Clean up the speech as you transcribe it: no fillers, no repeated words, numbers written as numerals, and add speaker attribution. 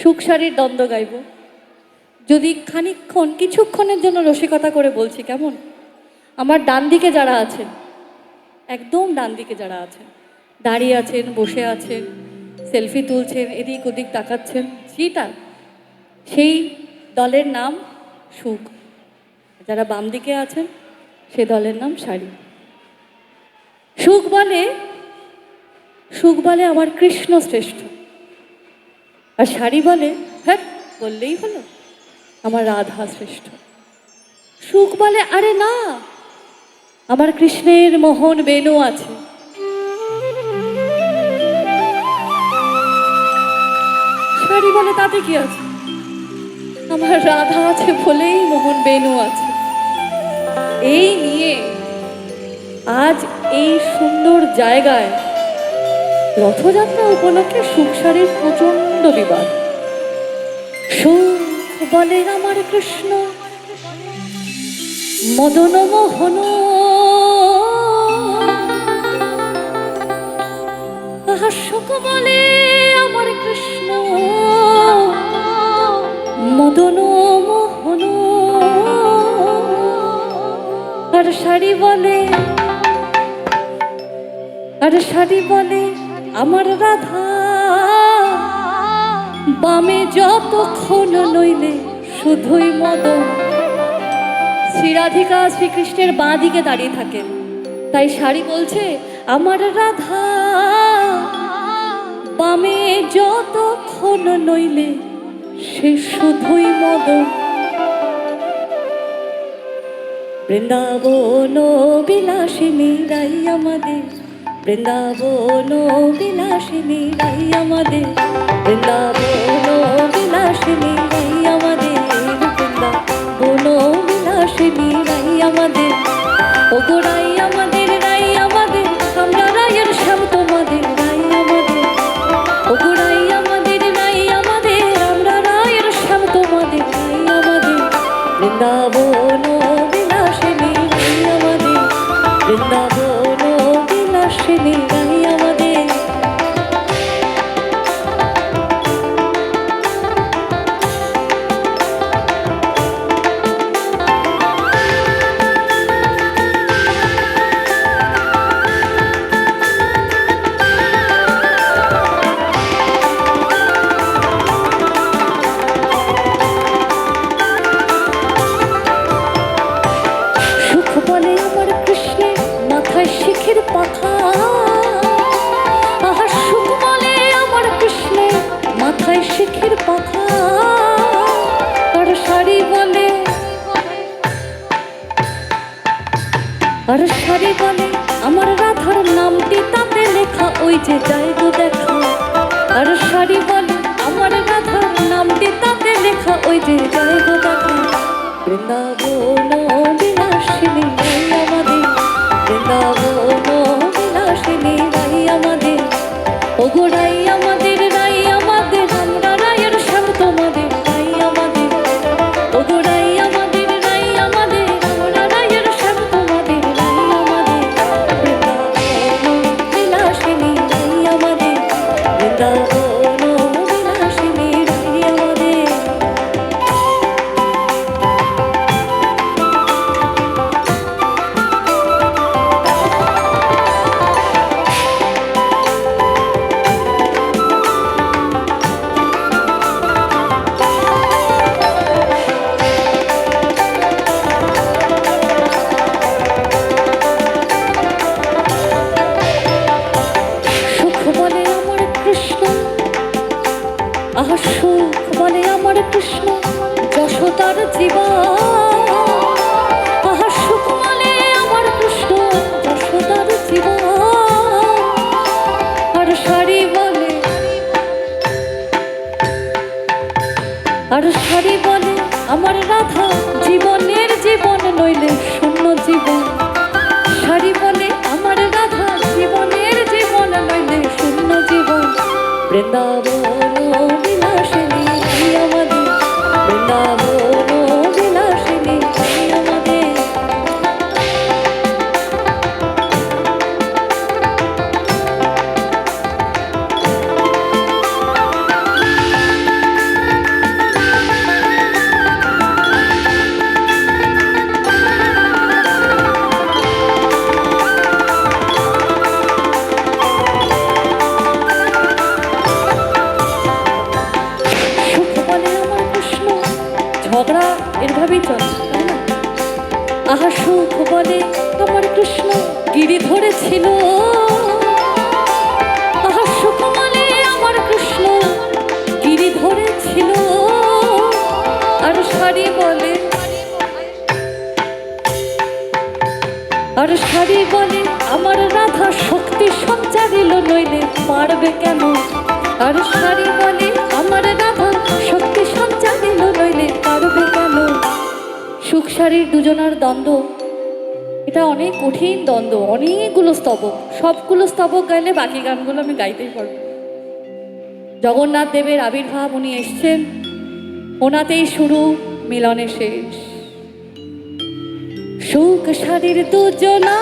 Speaker 1: সুখসারির দ্বন্দ্ব গাইব। যদি খানিকক্ষণ কিছুক্ষণের জন্য রসিকতা করে বলছি, কেমন? আমার ডান দিকে যারা আছেন, একদম ডান দিকে যারা আছেন, দাঁড়িয়ে আছেন, বসে আছেন, সেলফি তুলছেন, এদিক ওদিক তাকাচ্ছেন, যেটা সেই দলের নাম সুখ। যারা বাম দিকে আছেন সে দলের নাম সারি। সুখ বলে আমার কৃষ্ণ শ্রেষ্ঠ, আর সারি বলে হ্যাঁ বললেই হলো আমার রাধা শ্রেষ্ঠ। সুখ বলে আরে না, আমার কৃষ্ণের মোহন বেনু আছে। সারি বলে তাতে কি আছে, আমার রাধা আছে বলেই মোহন বেনু আছে। এই নিয়ে আজ এই সুন্দর জায়গায় রথযাত্রা উপলক্ষে সুখসারির প্রচন্ড বিবাদ। সুখ বলে আমার কৃষ্ণ মদন মোহন, সুখ বলে আমার কৃষ্ণ মদন মোহন। আর সারি বলে আমার রাধা বামে যতক্ষণ নইলে শুধুই মদন। শ্রীরাধিকা শ্রীকৃষ্ণের বাঁ দিকে দাঁড়িয়ে থাকেন, তাই সারি বলছে আমার রাধা বামে যতক্ষণ নইলে সে শুধুই মদন। বৃন্দাবন বিলাসিনী রাই আমাদের, বৃন্দাবন বিলাসিনী রাই আমাদের, বৃন্দাবন বিলাসিনী রাই আমাদের, বৃন্দাবন বিলাসিনী রাই আমাদের। ও গো রাই আমাদের, রাই আমাদের, আমরা রায়ের শ্যাম তোমাদের রাই আমাদের। ও গো রাই আমাদের, রাই আমাদের, আমরা রায়ের শ্যাম তোমাদের রাই আমাদের। বৃন্দাবন বিলাসিনী রাই আমাদের, বৃন্দাবন বিলাসিনী রাই আমাদের। শিখের পাখা, আহা সুখ বলে আমার কৃষ্ণের মাথায় শিখের পাখা। আর সারি বলে আমার রাধার নামটি তাতে লেখা, ওই যে যাই গো দেখা। আর সারি বলে আমার রাধার নামটি তাতে লেখা, ওই যে যাই গো দেখা। বৃন্দাবন বিলাসিনী রাই আমাদের, বৃন্দাবন বিলাসিনী রাই আমাদের। ও গো রাই আমাদের, রাই আমাদের, আমরা রায়ের শ্যাম তোমাদের রাই আমাদের। ও গো রাই আমাদের, রাই আমাদের, আমরা রায়ের শ্যাম তোমাদের রাই আমাদের। বৃন্দাবন বিলাসিনী রাই আমাদের, বৃন্দাবন বিলাসিনী রাই আমাদের। সুখ বলে আমার কৃষ্ণ যশোদার জীবন, আহা সুখ বলে আমার কৃষ্ণ যশোদার জীবন। আর সারি বলে আমার রাধা জীবনের জীবন নইলে শূন্য জীবন। সারি বলে আমার রাধা জীবনের জীবন নইলে শূন্য জীবন। বৃন্দাবন বিলাসিনী রাই আমাদের, বৃন্দাবন বিলাসিনী রাই আমাদের। শাড়ি বলে, আর শাড়ি বলে আমার রাধা শক্তি সঞ্চারিল নইলে পারবে কেন। আর শাড়ি বলে আমার রাধা শক্তি সঞ্চারিল নইলে পারবে কেন। সুখ শাড়ির দুজনার দ্বন্দ্ব, এটা অনেক কঠিন দ্বন্দ্ব, অনেকগুলো স্তবক, সবগুলো স্তবক গাইলে বাকি গানগুলো আমি গাইতেই পারবো। জগন্নাথ দেবের আবির্ভাব, উনি এসছেন, ওনাতেই শুরু, মিলনে শেষ। সুখ শাড়ির দুজনা